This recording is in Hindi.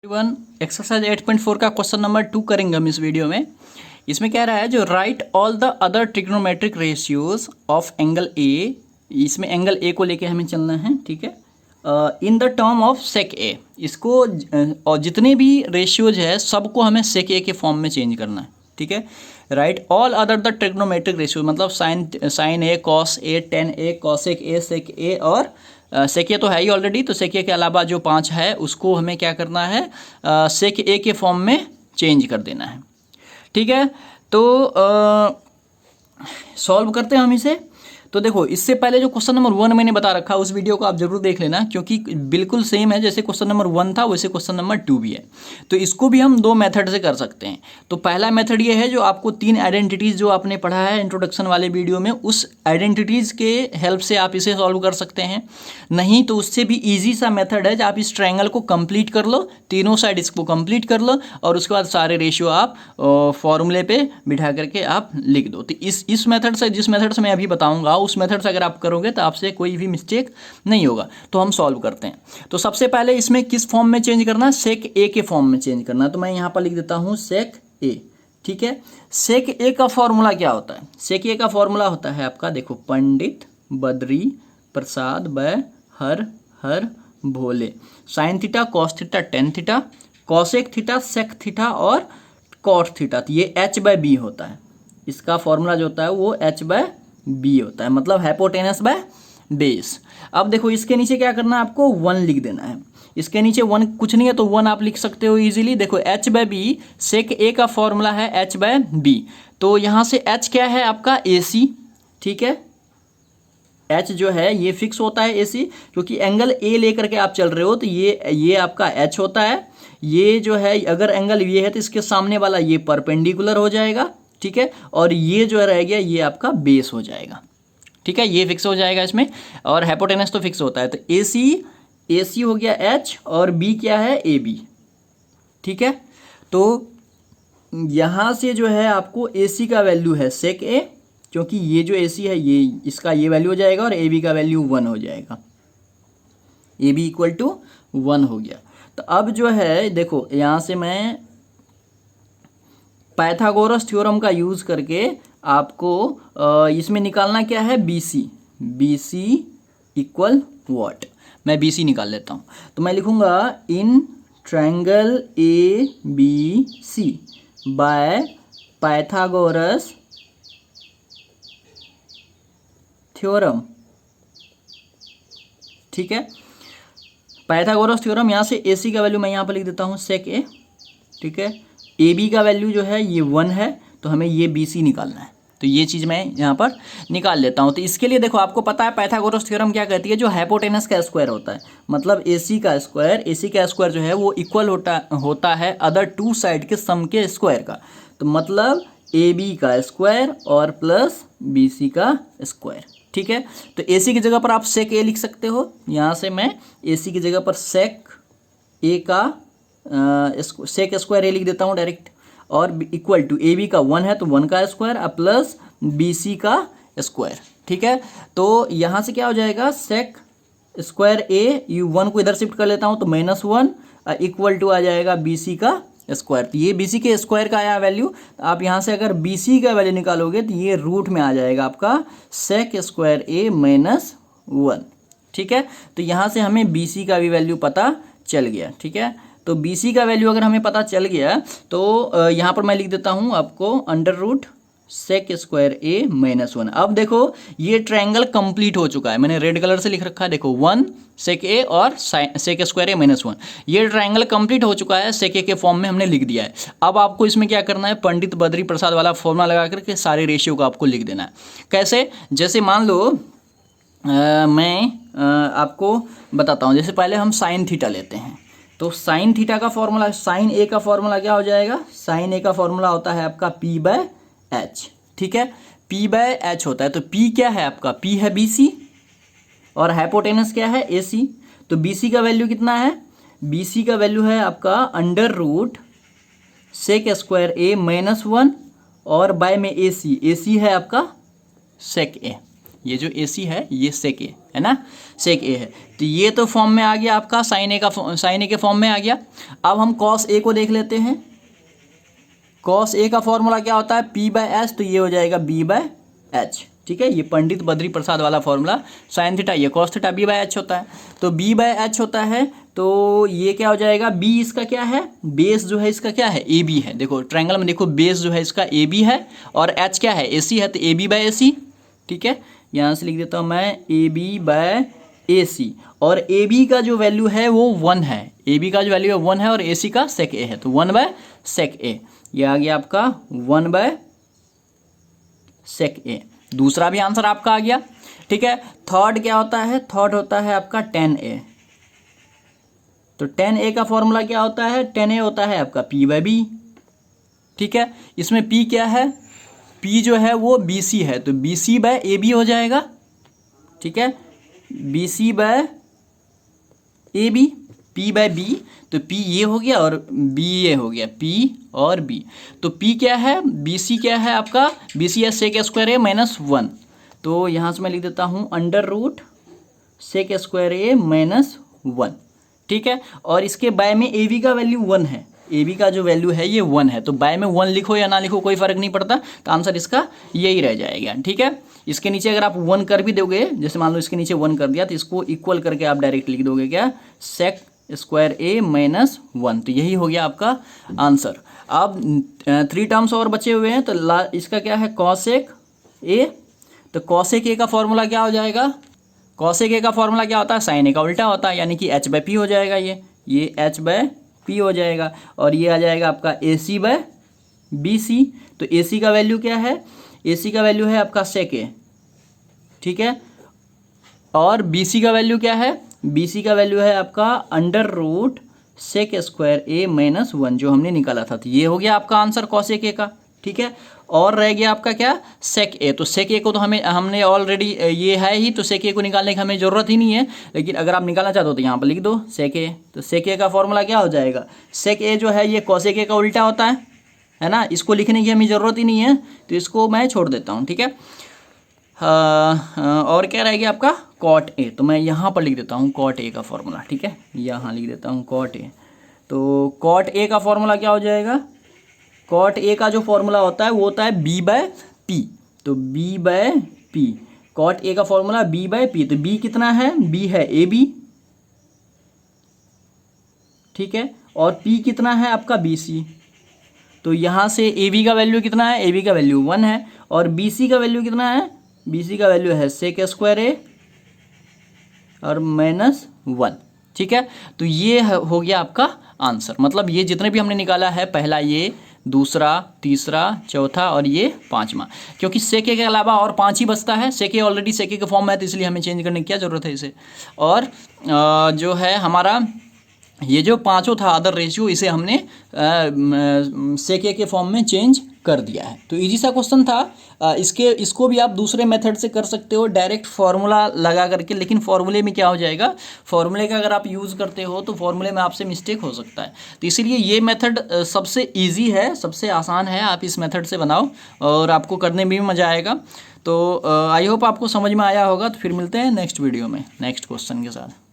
वन एक्सरसाइज 8.4 का क्वेश्चन नंबर 2 करेंगे हम इस वीडियो में। इसमें क्या रहा है, जो right all the other trigonometric ratios of angle A. इसमें एंगल ए को लेके हमें चलना है, ठीक है, in the term of sec A. इसको और जितने भी रेशियोज है सबको हमें सेक ए के फॉर्म में चेंज करना है, ठीक है। Right all other the trigonometric ratio मतलब sine A, cos A, tan A, cosec A, sec A और सेक ए तो है ही ऑलरेडी, तो सेक ए के अलावा जो 5 है उसको हमें क्या करना है, सेक ए के फॉर्म में चेंज कर देना है, ठीक है। तो सॉल्व करते हैं हम इसे। तो देखो, इससे पहले जो क्वेश्चन नंबर 1 मैंने बता रखा है उस वीडियो को आप जरूर देख लेना, क्योंकि बिल्कुल सेम है जैसे क्वेश्चन नंबर 1 था वैसे क्वेश्चन नंबर 2 भी है। तो इसको भी हम 2 मेथड से कर सकते हैं। तो पहला मेथड ये है, जो आपको 3 आइडेंटिटीज जो आपने पढ़ा है इंट्रोडक्शन वाले वीडियो में, उस आइडेंटिटीज के हेल्प से आप इसे सॉल्व कर सकते हैं। नहीं तो उससे भी ईजी सा मेथड है, आप इस ट्रायंगल को कंप्लीट कर लो, तीनों साइड इसको कंप्लीट कर लो और उसके बाद सारे रेशियो आप फॉर्मूले पे बिठा करके आप लिख दो। तो इस मेथड से, जिस मेथड से मैं अभी बताऊंगा, उस मेथड से अगर आप करोगे तो आपसे कोई भी मिस्टेक नहीं होगा। तो हम सॉल्व करते हैं। तो सबसे पहले इसमें किस फॉर्म में चेंज करना है, सेक ए के फॉर्म में चेंज करना है। तो मैं यहाँ पर लिख देता हूँ सेक ए, ठीक है। सेक ए का फॉर्मूला क्या होता है? सेक ए का फॉर्मूला होता है आपका, देखो, पंडित बद्री प्रसाद व हर हर भोले, sine theta, cos theta, tan theta, cosec theta, sec theta और कॉट थीटा। तो ये h बाय बी होता है। इसका फॉर्मूला जो होता है वो h बाय बी होता है, मतलब हाइपोटेनस बाय बेस। अब देखो, इसके नीचे क्या करना है, आपको 1 लिख देना है। इसके नीचे 1 कुछ नहीं है तो 1 आप लिख सकते हो इजीली। देखो, h बाय बी, सेक ए का फॉर्मूला है h बाय बी। तो यहाँ से h क्या है आपका, AC, ठीक है। h जो है ये फिक्स होता है AC, क्योंकि एंगल A लेकर के आप चल रहे हो, तो ये आपका h होता है। ये जो है, अगर एंगल ये है तो इसके सामने वाला ये परपेंडिकुलर हो जाएगा, ठीक है। और ये जो रह गया ये आपका बेस हो जाएगा, ठीक है। ये फिक्स हो जाएगा इसमें, और हाइपोटेनस तो फिक्स होता है। तो AC हो गया h और B क्या है, AB, ठीक है। तो यहाँ से जो है आपको AC का वैल्यू है सेक A, क्योंकि ये जो AC है ये इसका ये वैल्यू हो जाएगा, और AB का वैल्यू 1 हो जाएगा। AB इक्वल टू 1 हो गया। तो अब जो है देखो, यहाँ से मैं पाइथागोरस थ्योरम का यूज करके आपको इसमें निकालना क्या है, BC इक्वल व्हाट। मैं BC निकाल लेता हूँ। तो मैं लिखूंगा in triangle ABC by Pythagoras theorem, ठीक है। पाइथागोरस थ्योरम, यहाँ से AC का वैल्यू मैं यहाँ पर लिख देता हूँ सेक A, ठीक है। AB का वैल्यू जो है ये 1 है, तो हमें ये BC निकालना है। तो ये चीज़ मैं यहाँ पर निकाल लेता हूँ। तो इसके लिए देखो, आपको पता है पाइथागोरस थ्योरम क्या कहती है, जो हाइपोटेनस का स्क्वायर होता है, मतलब AC का स्क्वायर जो है वो इक्वल होता है अदर 2 साइड के सम के स्क्वायर का। तो मतलब AB का स्क्वायर और प्लस BC का स्क्वायर, ठीक है। तो AC की जगह पर आप सेक A लिख सकते हो। यहाँ से मैं AC की जगह पर सेक A का सेक स्क्वायर A लिख देता हूँ डायरेक्ट, और इक्वल टू AB का 1 है तो 1 का स्क्वायर प्लस BC का स्क्वायर, ठीक है। तो यहाँ से क्या हो जाएगा, सेक स्क्वायर A, यू 1 को इधर शिफ्ट कर लेता हूँ तो -1 इक्वल टू आ जाएगा BC का स्क्वायर। तो ये BC के स्क्वायर का आया वैल्यू। आप यहाँ से अगर BC का वैल्यू निकालोगे तो ये रूट में आ जाएगा आपका सेक स्क्वायर A -1, ठीक है। तो यहाँ से हमें BC का भी वैल्यू पता चल गया, ठीक है। तो BC का वैल्यू अगर हमें पता चल गया तो यहाँ पर मैं लिख देता हूँ आपको under root sec square A -1। अब देखो, ये ट्रायंगल कंप्लीट हो चुका है। मैंने रेड कलर से लिख रखा है, देखो 1 सेक A और सेक स्क्वायर A -1। ये ट्रायंगल कंप्लीट हो चुका है, सेक A के फॉर्म में हमने लिख दिया है। अब आपको इसमें क्या करना है, पंडित बद्री प्रसाद वाला फॉर्मूला लगा करके सारे रेशियो को आपको लिख देना है। कैसे, जैसे मान लो मैं आपको बताता हूँ। जैसे पहले हम साइन थीटा लेते हैं, तो साइन थीटा का फॉर्मूला, साइन ए का फॉर्मूला क्या हो जाएगा, साइन ए का फॉर्मूला होता है आपका P/H, ठीक है। P/H होता है। तो P क्या है आपका, P है BC और हाइपोटेनस क्या है AC। तो BC का वैल्यू कितना है, BC का वैल्यू है आपका under root sec square A -1 और बाय में AC है आपका सेक A, ये जो ए सी है ये सेक ए है ना, सेक ए है। तो ये तो फॉर्म में आ गया आपका साइन ए के फॉर्म में आ गया। अब हम कॉस ए को देख लेते हैं। कॉस ए का फॉर्मूला क्या होता है, पी बाय एच, तो ये हो जाएगा बी बाय एच। ठीक है, ये पंडित बद्री प्रसाद वाला फॉर्मूला। साइन थीटा ये cos theta b by h होता है, तो बी बाय एच होता है। तो ये क्या हो जाएगा, बी इसका क्या है, बेस जो है इसका क्या है, ए बी है। देखो ट्रायंगल में देखो बेस जो है इसका ए बी है और एच क्या है, ए सी है, तो ए बी बाय ए सी। ठीक है, यहाँ से लिख देता हूँ मैं ए बी बाय ए सी, और ए बी का जो वैल्यू है वो 1 है, ए बी का जो वैल्यू है 1 है और ए सी का सेक ए है, तो 1 बाय सेक ए। ये आ गया आपका 1 बाय सेक ए। दूसरा भी आंसर आपका आ गया। ठीक है, थर्ड क्या होता है, थर्ड होता है आपका tan a। तो tan a का फॉर्मूला क्या होता है, tan a होता है आपका p बाय बी। ठीक है, इसमें p क्या है, p जो है वो bc है, तो bc बाय ए बी हो जाएगा। ठीक है, bc by A B, p by B, तो p ये हो गया और b ये हो गया, p और b। तो p क्या है, bc क्या है आपका, bc है सेक स्क्वायर ए माइनस 1। तो यहाँ से मैं लिख देता हूँ अंडर रूट सेक स्क्वायर ए माइनस 1। ठीक है, और इसके बाय में ए बी का वैल्यू 1 है, ए बी का जो वैल्यू है ये 1 है, तो बाय में 1 लिखो या ना लिखो कोई फर्क नहीं पड़ता, तो आंसर इसका यही रह जाएगा। ठीक है, इसके नीचे अगर आप 1 कर भी दोगे, जैसे मान लो इसके नीचे 1 कर दिया, तो इसको इक्वल करके आप डायरेक्ट लिख दोगे क्या, सेक स्क्वायर ए माइनस 1। तो यही हो गया आपका आंसर। अब 3 टर्म्स और बचे हुए हैं, तो इसका क्या है, कॉसेक ए। तो कॉसेक ए का फॉर्मूला क्या हो जाएगा, कॉसेक ए का फॉर्मूला क्या होता है, साइन ए का उल्टा होता है, यानी कि एच बाय पी हो जाएगा, ये एच बाय पी हो जाएगा, और ये आ जाएगा आपका ए सी बाय बी सी। तो ए सी का वैल्यू क्या है, ए सी का वैल्यू है आपका सेक ए। ठीक है, और बी सी का वैल्यू क्या है, बी सी का वैल्यू है आपका अंडर रूट सेक स्क्वायर ए माइनस 1, जो हमने निकाला था। तो ये हो गया आपका आंसर कॉसेक ए का। ठीक है, और रह गया आपका क्या, सेक ए। तो सेक ए को तो हमने ऑलरेडी ये है ही, तो सेक ए को निकालने की हमें ज़रूरत ही नहीं है, लेकिन अगर आप निकालना चाहते हो तो यहाँ पर लिख दो सेक ए। तो सेक ए का फॉर्मूला क्या हो जाएगा, सेक ए जो है ये कॉसेक ए का उल्टा होता है ना, इसको लिखने की हमें ज़रूरत ही नहीं है, तो इसको मैं छोड़ देता हूँ। ठीक है, और क्या रह गया आपका कॉट ए, तो मैं यहाँ पर लिख देता हूँ कॉट ए का फॉर्मूला। ठीक है, यहाँ लिख देता हूँ कॉट ए। तो कॉट ए का फॉर्मूला क्या हो जाएगा, कॉट ए का जो फॉर्मूला होता है वो होता है बी बाय पी। तो B by P, cot A का फॉर्मूला बी बाय पी। तो बी कितना है, बी है ए बी। ठीक है, और पी कितना है आपका बी सी। तो यहाँ से ए बी का वैल्यू कितना है, ए बी का वैल्यू 1 है, और बी सी का वैल्यू कितना है, बी सी का वैल्यू है सेक स्क्वायर ए और माइनस 1। ठीक है, तो ये हो गया आपका आंसर। मतलब ये जितने भी हमने निकाला है, पहला ये, दूसरा, तीसरा, चौथा और ये पांचवा, क्योंकि सेके के अलावा और 5 ही बचता है। सेके ऑलरेडी सेके के फॉर्म में है, तो इसलिए हमें चेंज करने की क्या ज़रूरत है इसे। और जो है हमारा ये जो पांचों था अदर रेशियो, इसे हमने सेके के फॉर्म में चेंज कर दिया है। तो इजी सा क्वेश्चन था। इसको भी आप दूसरे मेथड से कर सकते हो, डायरेक्ट फार्मूला लगा करके, लेकिन फार्मूले में क्या हो जाएगा, फार्मूले का अगर आप यूज़ करते हो तो फार्मूले में आपसे मिस्टेक हो सकता है। तो इसीलिए ये मेथड सबसे ईजी है, सबसे आसान है। आप इस मेथड से बनाओ और आपको करने में भी मज़ा आएगा। तो आई होप आपको समझ में आया होगा। तो फिर मिलते हैं नेक्स्ट वीडियो में नेक्स्ट क्वेश्चन के साथ।